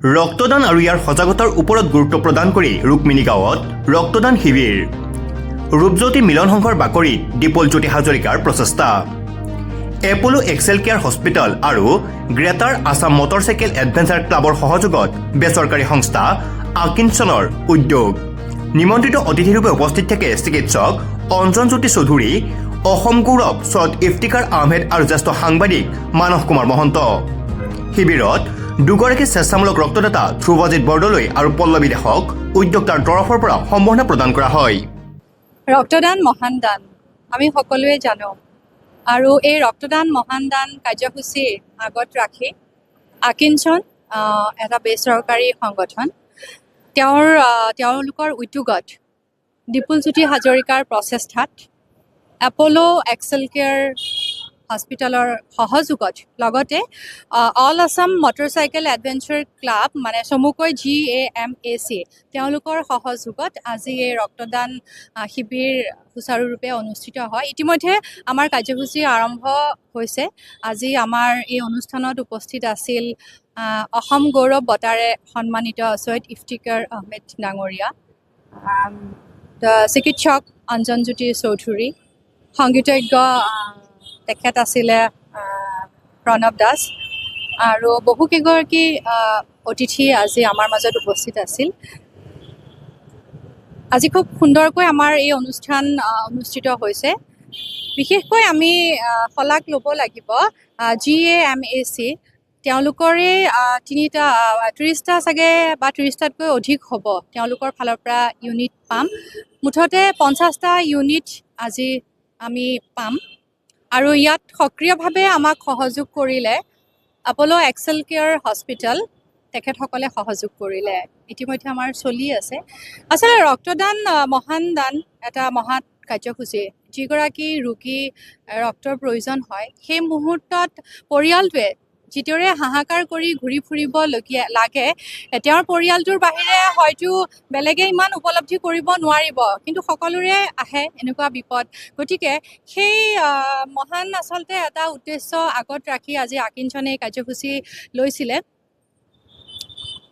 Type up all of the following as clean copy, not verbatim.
ৰক্তদান আৰু ইয়াৰ সজাগতাৰ ওপৰত গুৰুত্ব প্ৰদান কৰি ৰুক্মিণী গাঁৱত ৰক্তদান শিবিৰ। ৰূপজ্যোতি মিলন সংঘৰ বাকৰিত দীপলজ্যোতি হাজৰিকাৰ প্ৰচেষ্টা। এপলো এক্সেল কেয়াৰ হস্পিটেল আৰু গ্ৰেটাৰ আছাম মটৰচাইকেল এডভেঞ্চাৰ ক্লাবৰ সহযোগত বেচৰকাৰী সংস্থা আকিনছনৰ উদ্যোগ। নিমন্ত্ৰিত অতিথিৰূপে উপস্থিত থাকে চিকিৎসক অঞ্জনজ্যোতি চৌধুৰী, অসম গৌৰৱ চৈয়দ ইফতিকাৰ আহমেদ আৰু জ্যেষ্ঠ সাংবাদিক মানস কুমাৰ মহন্ত। শিবিৰত দুগৰাকী স্বেচ্ছামূলক ৰক্তদাতা ধ্ৰুৱজিৎ বৰদলৈ আৰু পল্লৱী দাসক উদ্যোক্তাৰ তৰফৰ পৰা সম্বৰ্ধনা প্ৰদান কৰা হয়। ৰক্তদান মহান দান আমি সকলোৱে জানো আৰু এই ৰক্তদান মহান দান কাৰ্যসূচীৰ আগত ৰাখি আকিনছন এটা বেচৰকাৰী সংগঠন তেওঁলোকৰ উদ্যোগত দীপলজ্যোতি হাজৰিকাৰ প্ৰচেষ্টাত এপলো এক্সেল কেয়াৰ হস্পিটেলৰ সহযোগত লগতে all Assam motorcycle adventure club মানে চমুকৈ GAMAC তেওঁলোকৰ সহযোগত আজি এই ৰক্তদান শিবিৰ সুচাৰুৰূপে অনুষ্ঠিত হয়। ইতিমধ্যে আমাৰ কাৰ্যসূচী আৰম্ভ হৈছে। আজি আমাৰ এই অনুষ্ঠানত উপস্থিত আছিল অসম গৌৰৱ বঁটাৰে সন্মানিত চৈয়দ ইফতিকাৰ আহমেদ ডাঙৰীয়া, চিকিৎসক অঞ্জনজ্যোতি চৌধুৰী, সংগীতজ্ঞ তেখেত আছিলে প্ৰণৱ দাস আৰু বহুকেইগৰাকী অতিথি আজি আমাৰ মাজত উপস্থিত আছিল। আজি খুব সুন্দৰকৈ আমাৰ এই অনুষ্ঠান অনুষ্ঠিত হৈছে। বিশেষকৈ আমি শলাগ ল'ব লাগিব GAMAC তেওঁলোকৰে 30টা চাগে বা 30টাতকৈ অধিক হ'ব তেওঁলোকৰ ফালৰ পৰা ইউনিট পাম। মুঠতে 50টা ইউনিট আজি আমি পাম আৰু ইয়াত সক্ৰিয়ভাৱে আমাক সহযোগ কৰিলে এপলো এক্সেল কেয়াৰ হস্পিটেল তেখেতসকলে সহযোগ কৰিলে। ইতিমধ্যে আমাৰ চলি আছে। আচলতে ৰক্তদান মহান দান এটা মহান কাৰ্যসূচী। যিগৰাকী ৰোগী ৰক্তৰ প্ৰয়োজন হয় সেই মুহূৰ্তত পৰিয়ালটোৱে যিদৰে হাহাকাৰ কৰি ঘূৰি ফুৰিবলগীয়া লাগে, তেওঁৰ পৰিয়ালটোৰ বাহিৰে হয়তো বেলেগে ইমান উপলব্ধি কৰিব নোৱাৰিব, কিন্তু সকলোৰে আহে এনেকুৱা বিপদ। গতিকে সেই মহান আচলতে এটা উদ্দেশ্য আগত ৰাখি আজি আকিনছনে এই কাৰ্যসূচী লৈছিলে।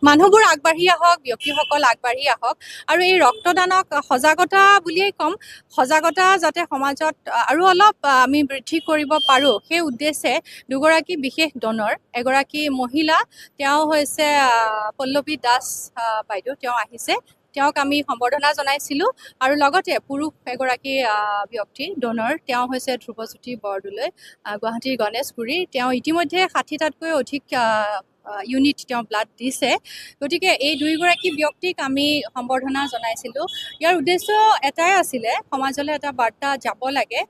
মানুহবোৰ আগবাঢ়ি আহক, ব্যক্তিসকল আগবাঢ়ি আহক আৰু এই ৰক্তদানক সজাগতা বুলিয়েই ক'ম, সজাগতা যাতে সমাজত আৰু অলপ আমি বৃদ্ধি কৰিব পাৰোঁ সেই উদ্দেশ্যে দুগৰাকী বিশেষ ডনৰ, এগৰাকী মহিলা, তেওঁ হৈছে পল্লৱী দাস বাইদেউ, তেওঁ আহিছে, তেওঁক আমি সম্বৰ্ধনা জনাইছিলোঁ আৰু লগতে পুৰুষ এগৰাকী ব্যক্তি ডনৰ, তেওঁ হৈছে ধ্ৰুৱজ্যোতি বৰদলৈ, গুৱাহাটীৰ গণেশগুৰি। তেওঁ ইতিমধ্যে 60টাতকৈ অধিক ইউনিট তেওঁ ব্লাড দিছে। গতিকে এই দুয়োগৰাকী ব্যক্তিক আমি সম্বৰ্ধনা জনাইছিলোঁ। ইয়াৰ উদ্দেশ্য এটাই আছিলে, সমাজলৈ এটা বাৰ্তা যাব লাগে,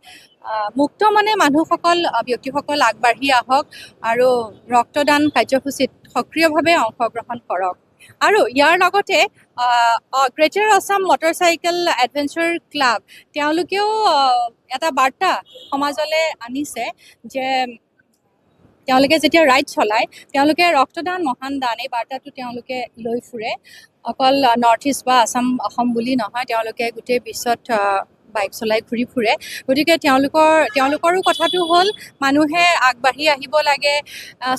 মুক্ত মনে মানুহসকল ব্যক্তিসকল আগবাঢ়ি আহক আৰু ৰক্তদান কাৰ্যসূচীত সক্ৰিয়ভাৱে অংশগ্ৰহণ কৰক। আৰু ইয়াৰ লগতে greater Assam motorcycle adventure club তেওঁলোকেও এটা বাৰ্তা সমাজলৈ আনিছে যে তেওঁলোকে যেতিয়া ৰাইড চলায় তেওঁলোকে ৰক্তদান মহান দান এই বাৰ্তাটো তেওঁলোকে লৈ ফুৰে। অকল নৰ্থ ইষ্ট বা অসম বুলি নহয়, তেওঁলোকে গোটেই বিশ্বত বাইক চলাই ঘূৰি ফুৰে। গতিকে তেওঁলোকৰো কথাটো হ'ল মানুহে আগবাঢ়ি আহিব লাগে,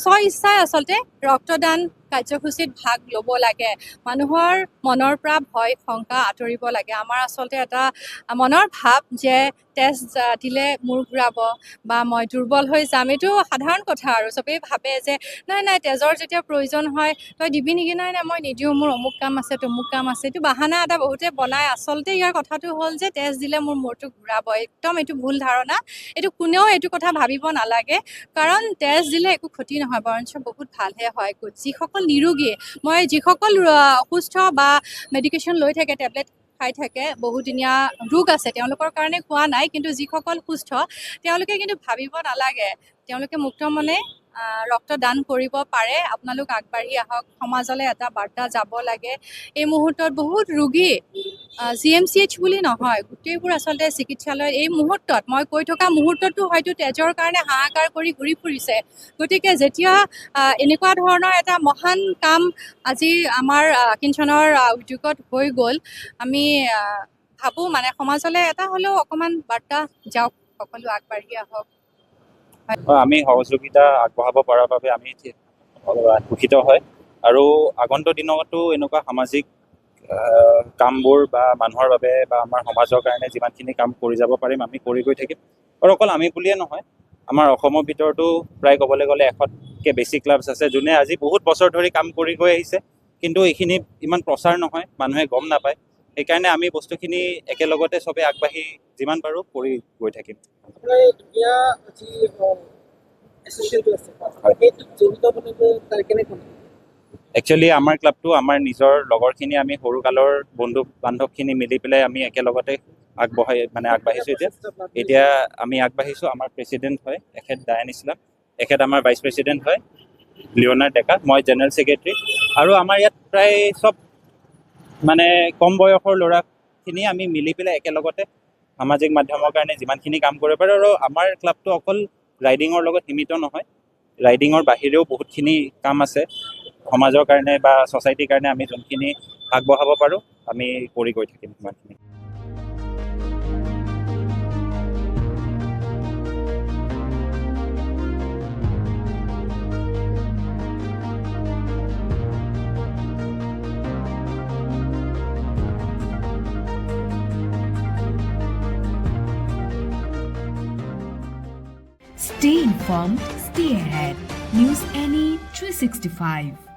স্ব ইচ্ছাই আচলতে ৰক্তদান কাৰ্যসূচীত ভাগ ল'ব লাগে। মানুহৰ মনৰ পৰা ভয় শংকা আঁতৰিব লাগে। আমাৰ আচলতে এটা মনৰ ভাৱ যে তেজ দিলে মূৰ ঘূৰাব বা মই দুৰ্বল হৈ যাম, এইটো সাধাৰণ কথা আৰু চবেই ভাবে যে নাই তেজৰ যেতিয়া প্ৰয়োজন হয় তই দিবি নেকি, নাই মই নিদিওঁ, মোৰ অমুক কাম আছে তমুক কাম আছে, এইটো বাহানা এটা বহুতে বনায়। আচলতে ইয়াৰ কথাটো হ'ল যে তেজ দিলে মোৰ মূৰটো ঘূৰাব, একদম এইটো ভুল ধাৰণা। এইটো কোনেও এইটো কথা ভাবিব নালাগে, কাৰণ তেজ দিলে একো ক্ষতি নহয়, বৰঞ্চ বহুত ভালহে হয়। যিসকল নিৰোগী, মই যিসকল অসুস্থ বা মেডিকেশ্যন লৈ থাকে, টেবলেট খাই থাকে, বহুদিনীয়া ৰোগ আছে, তেওঁলোকৰ কাৰণে কোৱা নাই, কিন্তু যিসকল সুস্থ তেওঁলোকে কিন্তু ভাবিব নালাগে, তেওঁলোকে মুক্ত মনে ৰক্তদান কৰিব পাৰে। আপোনালোক আগবাঢ়ি আহক, সমাজলৈ এটা বাৰ্তা যাব লাগে। এই মুহূৰ্তত বহুত ৰোগী GMCH বুলি নহয়, গোটেইবোৰ আচলতে চিকিৎসালয়ত এই মুহূৰ্তত, মই কৈ থকা মুহূৰ্ততো হয়তো তেজৰ কাৰণে হাহাকাৰ কৰি ঘূৰি ফুৰিছে। গতিকে যেতিয়া এনেকুৱা ধৰণৰ এটা মহান কাম আজি আমাৰ আকিনছনৰ উদ্যোগত হৈ গ'ল, আমি ভাবোঁ মানে সমাজলৈ এটা হ'লেও অকণমান বাৰ্তা যাওক, সকলো আগবাঢ়ি আহক। আমি সহযোগিতা আগবঢ়াব পৰাৰ বাবে আমি সুখিত হয়। আৰু আগন্তুক দিনতো এনেকুৱা সামাজিক কামবোৰ বা মানুহৰ বাবে বা আমাৰ সমাজৰ কাৰণে যিমানখিনি কাম কৰি যাব পাৰিম আমি কৰি গৈ থাকিম। আৰু অকল আমি বুলিয়ে নহয়, আমাৰ অসমৰ ভিতৰতো প্ৰায় ক'বলৈ গ'লে 100কে বেছি ক্লাবছ আছে যোনে আজি বহুত বছৰ ধৰি কাম কৰি গৈ আহিছে, কিন্তু এইখিনি ইমান প্ৰচাৰ নহয়, মানুহে গম নাপায়। সেইকাৰণে আমি বস্তুখিনি একেলগতে চবে আগবাঢ়ি যিমান পাৰোঁ কৰি গৈ থাকিম। একচুৱেলি আমাৰ ক্লাবটো আমাৰ নিজৰ লগৰখিনি আমি সৰুকালৰ বন্ধু বান্ধৱখিনি মিলি পেলাই আমি একেলগতে আগবাঢ়িছোঁ। এতিয়া আমি আগবাঢ়িছোঁ। আমাৰ প্ৰেচিডেণ্ট হয় এখেত ডায়েন ইছলাম, এখেত আমাৰ ভাইচ প্ৰেচিডেণ্ট হয় লিঅ'নাৰ্ড ডেকা, মই জেনেৰেল ছেক্ৰেটাৰী। আৰু আমাৰ ইয়াত প্ৰায় চব কম বয়সৰ ল'ৰাখিনি আমি মিলি পেলাই একেলগতে সামাজিক মাধ্যমৰ কাৰণে যিমানখিনি কাম কৰিব পাৰোঁ। আৰু আমাৰ ক্লাবটো অকল ৰাইডিঙৰ লগত সীমিত নহয়, ৰাইডিঙৰ বাহিৰেও বহুতখিনি কাম আছে সমাজৰ কাৰণে বা ছ'চাইটিৰ কাৰণে। আমি যোনখিনি আগবঢ়াব পাৰোঁ আমি কৰি গৈ থাকিম সিমানখিনি। Stay informed, stay ahead. News NE 365.